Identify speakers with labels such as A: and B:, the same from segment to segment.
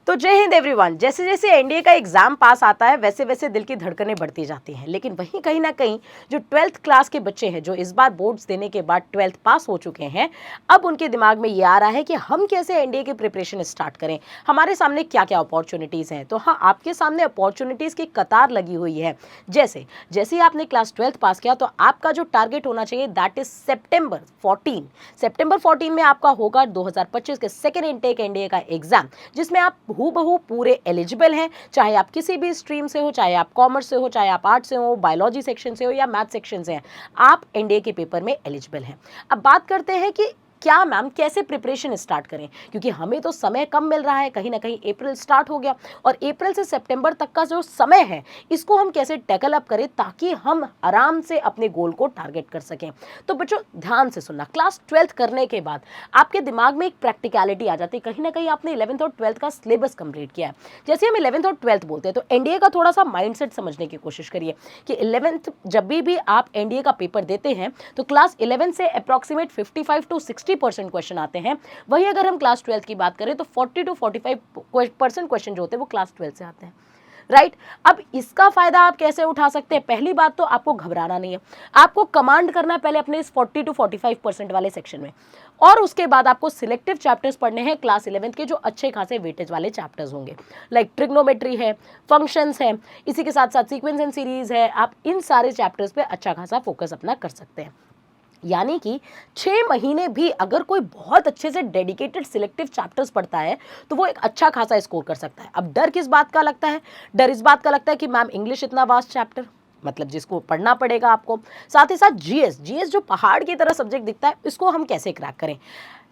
A: तो जय हिंद एवरीवन। जैसे जैसे एनडीए का एग्जाम पास आता है वैसे वैसे दिल की धड़कनें बढ़ती जाती हैं, लेकिन वहीं कहीं ना कहीं जो 12th क्लास के बच्चे हैं जो इस बार बोर्ड्स देने के बाद 12th पास हो चुके हैं, अब उनके दिमाग में ये आ रहा है कि हम कैसे एनडीए की प्रिपरेशन स्टार्ट करें, हमारे सामने क्या क्या अपॉर्चुनिटीज़ हैं। तो हाँ, आपके सामने अपॉर्चुनिटीज़ की कतार लगी हुई है। जैसे जैसे ही आपने क्लास 12th पास किया तो आपका जो टारगेट होना चाहिए दैट इज सितंबर 14 में आपका होगा 2025 के सेकेंड इनटेक एनडीए का एग्जाम, जिसमें आप हूबहू पूरे एलिजिबल हैं, चाहे आप किसी भी स्ट्रीम से हो, चाहे आप कॉमर्स से हो, चाहे आप आर्ट्स से हो, बायोलॉजी सेक्शन से हो या मैथ सेक्शन से हैं, आप एनडीए के पेपर में एलिजिबल हैं। अब बात करते हैं कि क्या मैम कैसे प्रिपरेशन स्टार्ट करें, क्योंकि हमें तो समय कम मिल रहा है। कहीं ना कहीं अप्रैल स्टार्ट हो गया और अप्रैल से सितंबर तक का जो समय है इसको हम कैसे टैकल अप करें ताकि हम आराम से अपने गोल को टारगेट कर सकें। तो बच्चों ध्यान से सुनना, क्लास 12th करने के बाद आपके दिमाग में एक प्रैक्टिकलिटी आ जाती है। कहीं ना कहीं आपने 11th और 12th का सिलेबस कंप्लीट किया है। जैसे हम 11th और 12th बोलते हैं तो एनडीए का थोड़ा सा माइंडसेट समझने की कोशिश करिए कि 11th जब भी आप एनडीए का पेपर देते हैं तो क्लास 11 से अप्रॉक्सीमेट 55 to 60% क्वेश्चन आते हैं। वही अगर हम क्लास 12th की बात करें तो 40 to 45% क्वेश्चन जो होते हैं वो क्लास 12 से आते हैं, राइट। अब इसका फायदा आप कैसे उठा सकते हैं? पहली बात तो आपको घबराना नहीं है, आपको कमांड करना है पहले अपने इस 40 to 45% वाले सेक्शन में, और उसके बाद आपको सिलेक्टिव चैप्टर्स पढ़ने हैं क्लास 11th के जो अच्छे खासे वेटेज वाले चैप्टर्स होंगे, लाइक ट्रिग्नोमेट्री है, फंक्शंस है, इसी के साथ साथ सीक्वेंस एंड सीरीज है। आप इन सारे चैप्टर्स पे अच्छा खासा फोकस अपना कर सकते हैं। यानी कि 6 महीने भी अगर कोई बहुत अच्छे से डेडिकेटेड सिलेक्टिव चैप्टर्स पढ़ता है तो वो एक अच्छा खासा स्कोर कर सकता है। अब डर किस बात का लगता है? डर इस बात का लगता है कि मैम इंग्लिश इतना वास्ट चैप्टर, मतलब जिसको पढ़ना पड़ेगा आपको, साथ ही साथ जीएस जो पहाड़ की तरह सब्जेक्ट दिखता है, इसको हम कैसे क्रैक करें।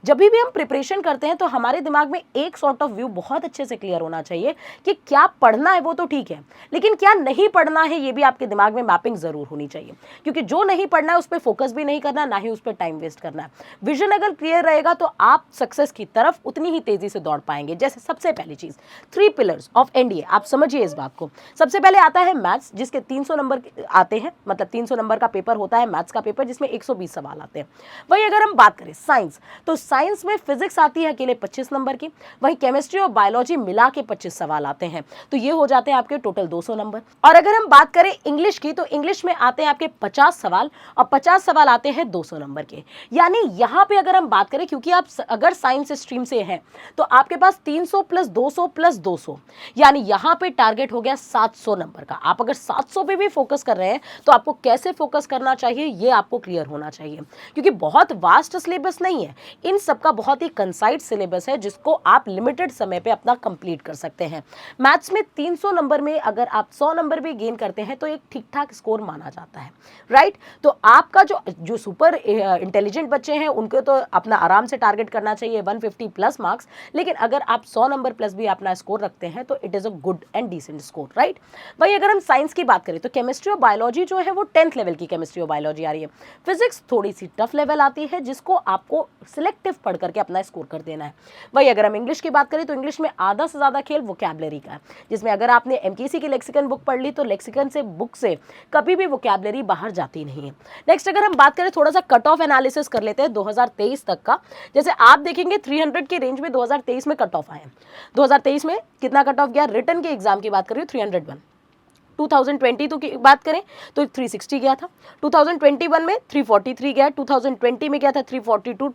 A: जब भी हम प्रिपरेशन करते हैं तो हमारे दिमाग में एक सॉर्ट ऑफ व्यू बहुत अच्छे से क्लियर होना चाहिए कि क्या पढ़ना है वो तो ठीक है, लेकिन क्या नहीं पढ़ना है ये भी आपके दिमाग में मैपिंग जरूर होनी चाहिए, क्योंकि जो नहीं पढ़ना है उस पर फोकस भी नहीं करना, ना ही उस पर टाइम वेस्ट करना है। विजन अगर क्लियर रहेगा तो आप सक्सेस की तरफ उतनी ही तेजी से दौड़ पाएंगे। जैसे सबसे पहली चीज 3 पिलर्स ऑफ एनडीए, आप समझिए इस बात को। सबसे पहले आता है मैथ्स, जिसके 300 नंबर आते हैं, मतलब 300 नंबर का पेपर होता है मैथ्स का पेपर, जिसमें 120 सवाल आते हैं। वही अगर हम बात करें साइंस, तो साइंस में फिजिक्स आती है अकेले 25 नंबर की, वही केमिस्ट्री और बायोलॉजी मिला के 25 सवाल आते हैं, तो ये हो जाते हैं आपके टोटल 200 नंबर। और अगर हम बात करें इंग्लिश की, तो इंग्लिश में आते हैं आपके 50 सवाल और 50 सवाल आते हैं 200 नंबर के। यानी यहां पे अगर हम बात करें, क्योंकि आप अगर साइंस स्ट्रीम से हैं तो आपके पास 300 प्लस 200 प्लस 200, यानी यहां पे टारगेट हो गया 700 नंबर का। आप अगर 700 पे भी फोकस कर रहे हैं तो आपको कैसे फोकस करना चाहिए ये आपको क्लियर होना चाहिए, क्योंकि बहुत वास्ट सिलेबस नहीं है, इन सबका बहुत ही कंसाइज सिलेबस है जिसको आप लिमिटेड समय पे अपना कंप्लीट कर सकते हैं। मैथ्स में 300 नंबर में अगर आप 100 नंबर भी गेन करते हैं तो एक ठीक ठाक स्कोर माना जाता है, राइट। तो आपका जो सुपर इंटेलिजेंट बच्चे हैं उनको तो अपना आराम से टारगेट करना चाहिए 150 प्लस मार्क्स, लेकिन अगर आप 100 नंबर प्लस भी अपना स्कोर रखते हैं तो it is a good and decent score, right. वही अगर हम साइंस की बात करें तो केमिस्ट्री और बायोलॉजी जो है वो 10th लेवल की केमिस्ट्री और बायोलॉजी आ रही है। फिजिक्स थोड़ी सी टफ लेवल आती है जिसको आपको सिलेक्टिव पढ़ करके अपना स्कोर कर देना है। वही अगर हम इंग्लिश की बात करें तो इंग्लिश में आधा से ज्यादा खेल वोकैबुलरी का है, जिसमें अगर आपने एमकेसी की लेक्सिकन बुक पढ़ ली तो लेक्सिकन से बुक से कभी भी वोकैबुलरी बाहर जाती नहीं है। नेक्स्ट अगर हम बात करें, थोड़ा सा कट ऑफ एनालिसिस कर लेते हैं 2023 तक का। जैसे आप देखेंगे 300 की रेंज में 2023 में कट ऑफ आए। 2023 में कितना कट ऑफ गया? रिटन के एग्जाम की बात करें 301। 2022 की बात करें तो 360 गया था, 2021 में 343 गया, 2020 में गया था 342,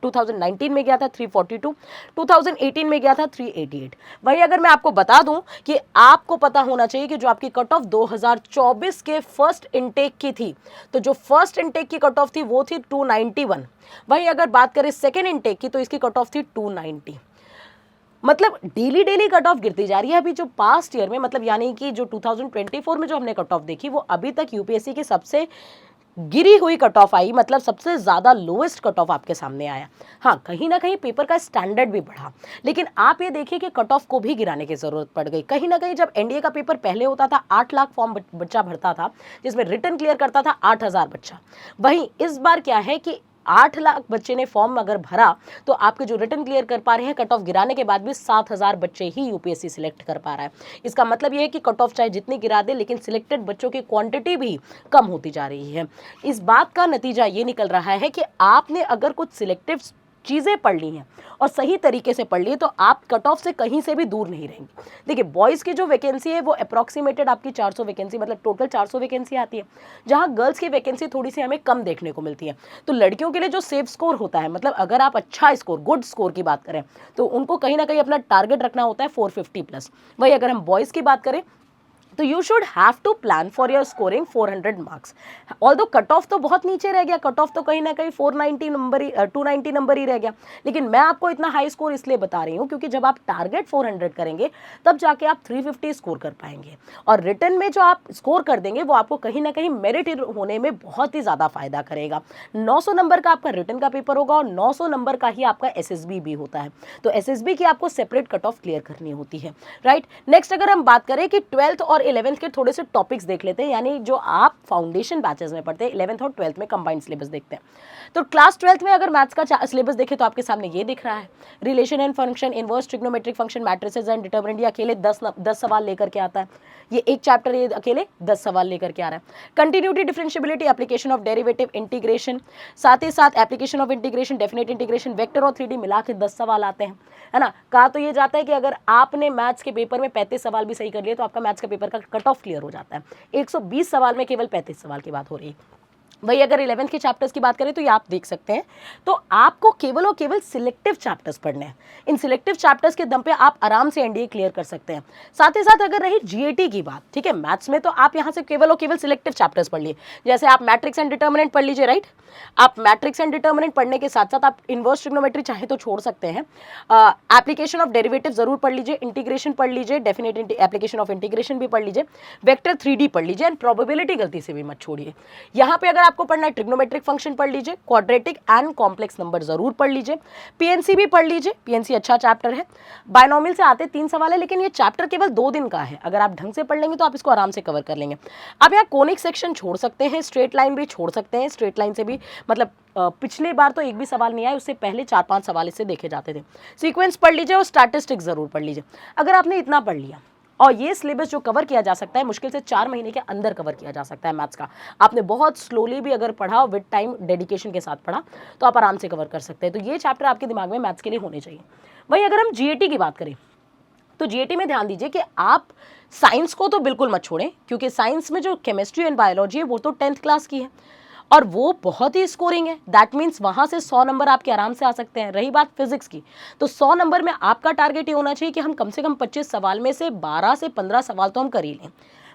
A: 2019 में गया था 342, 2018 में गया था 388। वही अगर मैं आपको बता दूं कि आपको पता होना चाहिए कि जो आपकी कट ऑफ 2024 के फर्स्ट इनटेक की थी, तो जो फर्स्ट इनटेक की कट ऑफ थी वो थी 291। वही अगर बात करें सेकेंड इनटेक की तो इसकी कट ऑफ थी 290। मतलब डेली डेली कट ऑफ गिरती जा रही है। अभी जो पास्ट ईयर में, मतलब यानी कि जो 2024 में जो हमने कट ऑफ देखी वो अभी तक यूपीएससी की सबसे गिरी हुई कट ऑफ आई, मतलब सबसे ज्यादा लोएस्ट कट ऑफ आपके सामने आया। हाँ, कहीं ना कहीं पेपर का स्टैंडर्ड भी बढ़ा, लेकिन आप ये देखिए कि कट ऑफ को भी गिराने की जरूरत पड़ गई। कहीं ना कहीं जब एनडीए का पेपर पहले होता था 8 लाख फॉर्म बच्चा भरता था, जिसमें रिटन क्लियर करता था 8,000 बच्चा। वहीं इस बार क्या है कि 8 लाख बच्चे ने फॉर्म अगर भरा तो आपके जो रिटन क्लियर कर पा रहे हैं कट ऑफ गिराने के बाद भी 7,000 बच्चे ही यूपीएससी सिलेक्ट कर पा रहा है। इसका मतलब ये है कि कट ऑफ चाहे जितनी गिरा दे लेकिन सिलेक्टेड बच्चों की क्वांटिटी भी कम होती जा रही है। इस बात का नतीजा ये निकल रहा है कि आपने अगर कुछ सिलेक्टिव चीज़ें पढ़ ली हैं और सही तरीके से पढ़ ली तो आप कट ऑफ से कहीं से भी दूर नहीं रहेंगे। देखिए बॉयज़ की जो वैकेंसी है वो अप्रॉक्सीमेटेड आपकी 400 वैकेंसी, मतलब टोटल 400 वैकेंसी आती है, जहां गर्ल्स की वैकेंसी थोड़ी सी हमें कम देखने को मिलती है। तो लड़कियों के लिए जो सेफ स्कोर होता है, मतलब अगर आप अच्छा स्कोर, गुड स्कोर की बात करें, तो उनको कहीं ना कहीं अपना टारगेट रखना होता है 450 प्लस। वही अगर हम बॉयज़ की बात करें तो you should have to plan for your scoring 400 marks. Although cut off तो बहुत नीचे रह गया, कट ऑफ तो कहीं ना कहीं 490 नंबर ही 290 नंबर ही रह गया, लेकिन मैं आपको इतना हाई स्कोर इसलिए बता रही हूँ क्योंकि जब आप टारगेट 400 करेंगे तब जाके आप 350 स्कोर कर पाएंगे, और रिटर्न में जो आप स्कोर कर देंगे वो आपको कहीं ना कहीं मेरिट होने में बहुत ही ज़्यादा फायदा करेगा। 900 नंबर का आपका रिटर्न का पेपर होगा और 900 नंबर का ही आपका एसएसबी भी होता है, तो एसएसबी की आपको सेपरेट कट ऑफ क्लियर करनी होती है, राइट। नेक्स्ट अगर हम बात करें कि 12th और 11th के थोड़े से टॉपिक्स देख लेते हैं, यानी जो आप फाउंडेशन बैचेस में पढ़ते हैं, 11th और 12th में कंबाइंड सिलेबस देखते हैं। तो क्लास 12th में अगर मैथ्स का सिलेबस देखें तो आपके सामने ये दिख रहा है, relation and function, inverse trigonometric function, matrices and determinant, ये अकेले 10 सवाल लेकर के आता है, ये एक चैप्टर ये अकेले 10 सवाल लेकर के आ रहा है। Continuity, differentiability, application of derivative, integration, साथ ही साथ application of integration, definite integration, vector और 3D मिला के 10 सवाल आते हैं, है ना। कहा तो ये जाता है कि अगर आपने मैथ्स के पेपर में 35 सवाल भी सही कर लिए तो आपका मैथ्स का पेपर का कट ऑफ क्लियर हो जाता है। 120 सवाल में केवल 35 सवाल की बात हो रही है। वही अगर 11th के चैप्टर्स की बात करें तो ये आप देख सकते हैं, तो आपको केवल और केवल सिलेक्टिव चैप्टर्स पढ़ने हैं। इन सिलेक्टिव चैप्टर्स के दम पे आप आराम से एनडीए क्लियर कर सकते हैं। साथ ही साथ अगर रही जीएटी की बात, ठीक है, मैथ्स में तो आप यहाँ से केवल और केवल सिलेक्टिव चैप्टर्स पढ़ लिए, जैसे आप मैट्रिक्स एंड डिटर्मिनेंट पढ़ लीजिए, राइट। आप मैट्रिक्स एंड डिटर्मिनेंट पढ़ने के साथ साथ आप इनवर्स ट्रिग्नोमेट्री चाहे तो छोड़ सकते हैं, एप्लीकेशन ऑफ डेरिवेटिव जरूर पढ़ लीजिए, इंटीग्रेशन पढ़ लीजिए, डेफिनेट एप्लीकेशन ऑफ इंटीग्रेशन भी पढ़ लीजिए, वेक्टर 3D पढ़ लीजिए, एंड प्रोबेबिलिटी गलती से भी मत छोड़िए। यहाँ पे अगर आपको पढ़ना है ट्रिग्नोमेट्रिक फंक्शन पढ़ लीजिए, क्वाड्रेटिक एंड कॉम्प्लेक्स नंबर जरूर पढ़ लीजिए, पीएनसी भी पढ़ लीजिए, पीएनसी अच्छा चैप्टर है। बायनोमियल से आते 3 सवाल है, लेकिन ये चैप्टर केवल 2 दिन का है, अगर आप ढंग से पढ़ लेंगे तो आप इसको आराम से कवर कर लेंगे। आप यहाँ कोनिक सेक्शन छोड़ सकते हैं, स्ट्रेट लाइन भी छोड़ सकते हैं, स्ट्रेट लाइन से भी मतलब पिछले बार तो एक भी सवाल नहीं आया, उससे पहले 4-5 सवाल इससे देखे जाते थे। सीक्वेंस पढ़ लीजिए और स्टैटिस्टिक्स जरूर पढ़ लीजिए। अगर आपने इतना पढ़ लिया, और ये सिलेबस जो कवर किया जा सकता है मुश्किल से 4 महीने के अंदर कवर किया जा सकता है मैथ्स का, आपने बहुत स्लोली भी अगर पढ़ा, विद टाइम डेडिकेशन के साथ पढ़ा, तो आप आराम से कवर कर सकते हैं। तो ये चैप्टर आपके दिमाग में मैथ्स के लिए होने चाहिए। वहीं अगर हम जीएटी की बात करें तो जीएटी में ध्यान दीजिए कि आप साइंस को तो बिल्कुल मत छोड़ें, क्योंकि साइंस में जो केमिस्ट्री एंड बायोलॉजी है वो तो 10th क्लास की है और वो बहुत ही स्कोरिंग है। दैट मीन्स वहाँ से 100 नंबर आपके आराम से आ सकते हैं। रही बात फिजिक्स की, तो 100 नंबर में आपका टारगेट ये होना चाहिए कि हम कम से कम 25 सवाल में से 12 से 15 सवाल तो हम कर ही लें,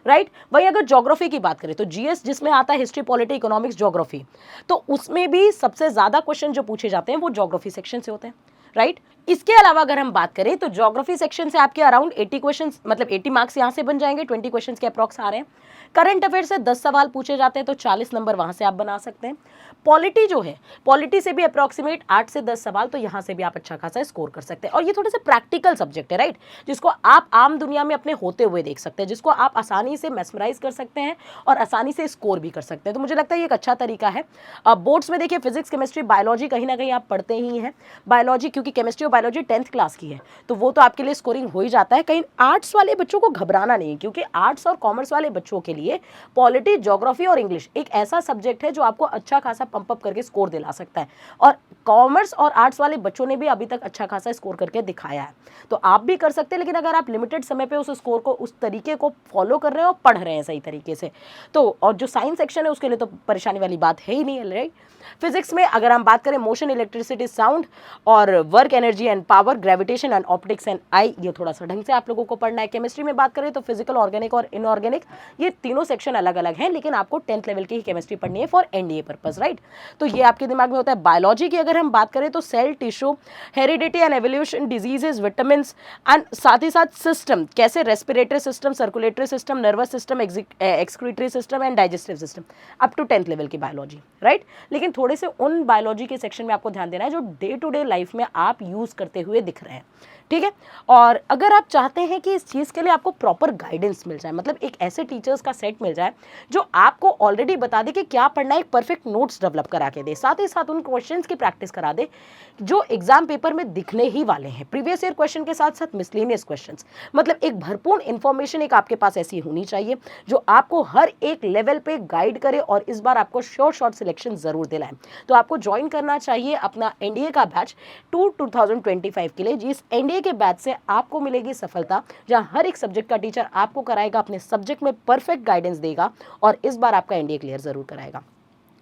A: राइट। वही अगर ज्योग्राफी की बात करें तो जीएस जिसमें आता है हिस्ट्री, पॉलिटी, इकोनॉमिक्स, ज्योग्राफी, तो उसमें भी सबसे ज़्यादा क्वेश्चन जो पूछे जाते हैं वो ज्योग्राफी सेक्शन से होते हैं, राइट। इसके अलावा अगर हम बात करें तो ज्योग्राफी सेक्शन से आपके अराउंड 80 क्वेश्चन, मतलब 80 मार्क्स यहाँ से बन जाएंगे, 20 क्वेश्चन के अप्रॉक्स आ रहे हैं। करंट अफेयर से 10 सवाल पूछे जाते हैं तो 40 नंबर वहाँ से आप बना सकते हैं। पॉलिटी जो है, पॉलिटी से भी अप्रॉक्सीमेट 8 से 10 सवाल, तो यहाँ से भी आप अच्छा खासा स्कोर कर सकते हैं। और ये थोड़े से प्रैक्टिकल सब्जेक्ट है, राइट, जिसको आप आम दुनिया में अपने होते हुए देख सकते हैं, जिसको आप आसानी से मेस्मराइज कर सकते हैं और आसानी से स्कोर भी कर सकते हैं। तो मुझे लगता है ये एक अच्छा तरीका है। बोर्ड्स में देखिए फिजिक्स, केमिस्ट्री, बायोलॉजी कहीं ना कहीं आप पढ़ते ही हैं। बायोलॉजी, क्योंकि केमिस्ट्री और बायोलॉजी 10th क्लास की है, तो वो तो आपके लिए स्कोरिंग हो ही जाता है। कहीं आर्ट्स वाले बच्चों को घबराना नहीं, क्योंकि आर्ट्स और कॉमर्स वाले बच्चों के लिए पॉलिटी, ज्योग्राफी और इंग्लिश एक ऐसा सब्जेक्ट है जो आपको अच्छा खासा पंप अप करके स्कोर दिला सकता है, और कॉमर्स और आर्ट्स वाले बच्चों ने भी अभी तक अच्छा खासा स्कोर करके दिखाया है। तो आप भी कर सकते हैं, लेकिन अगर आप लिमिटेड समय पे उस स्कोर को, उस तरीके को फॉलो कर रहे हैं और पढ़ रहे हैं सही तरीके से, तो और जो साइंस सेक्शन है उसके लिए तो परेशानी वाली बात है ही नहीं है, राइट। फिजिक्स में अगर हम बात करें मोशन, इलेक्ट्रिसिटी, साउंड और work, energy and power, gravitation and optics and I, ये थोड़ा सा ढंग से आप लोगों को पढ़ना है। केमिस्ट्री में बात करें तो फिजिकल, ऑर्गेनिक और इनऑर्गेनिक, ये तीनों सेक्शन अलग अलग हैं, लेकिन आपको 10th लेवल की ही केमिस्ट्री पढ़नी है फॉर एनडीए पर्पस, राइट। तो ये आपके दिमाग में होता है। बायोलॉजी की अगर हम बात करें तो cell, tissue, heredity and evolution, diseases, vitamin and साथ ही साथ सिस्टम, कैसे respiratory system, circulatory system, nervous system, excretory system and digestive system, up to 10th level की बायोलॉजी, राइट। लेकिन थोड़े से उन बायोलॉजी के सेक्शन में आपको ध्यान देना है जो डे टू डे लाइफ में आप यूज करते हुए दिख रहे हैं, ठीक है। और अगर आप चाहते हैं कि इस चीज़ के लिए आपको प्रॉपर गाइडेंस मिल जाए, मतलब एक ऐसे टीचर्स का सेट मिल जाए जो आपको ऑलरेडी बता दे कि क्या पढ़ना है, एक परफेक्ट नोट्स डेवलप करा के दे, साथ ही साथ उन क्वेश्चंस की प्रैक्टिस करा दे जो एग्जाम पेपर में दिखने ही वाले हैं, प्रीवियस ईयर क्वेश्चन के साथ साथ मिसलेनियस क्वेश्चंस। मतलब एक भरपूर इंफॉर्मेशन एक आपके पास ऐसी होनी चाहिए जो आपको हर एक लेवल पे गाइड करे और इस बार आपको श्योर शॉर्ट सिलेक्शन जरूर दिलाए। तो आपको ज्वाइन करना चाहिए अपना एनडीए का बैच 2025 के लिए। जिस एनडीए के बैच से आपको मिलेगी सफलता, जहां हर एक सब्जेक्ट का टीचर आपको कराएगा, अपने सब्जेक्ट में परफेक्ट गाइडेंस देगा और इस बार आपका एनडीए क्लियर जरूर कराएगा।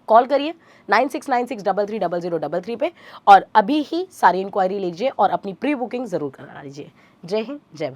A: कॉल करिए 9696330033 पे और अभी ही सारी इंक्वायरी लीजिए और अपनी प्री बुकिंग जरूर करा लीजिए। जय हिंद, जय भारत।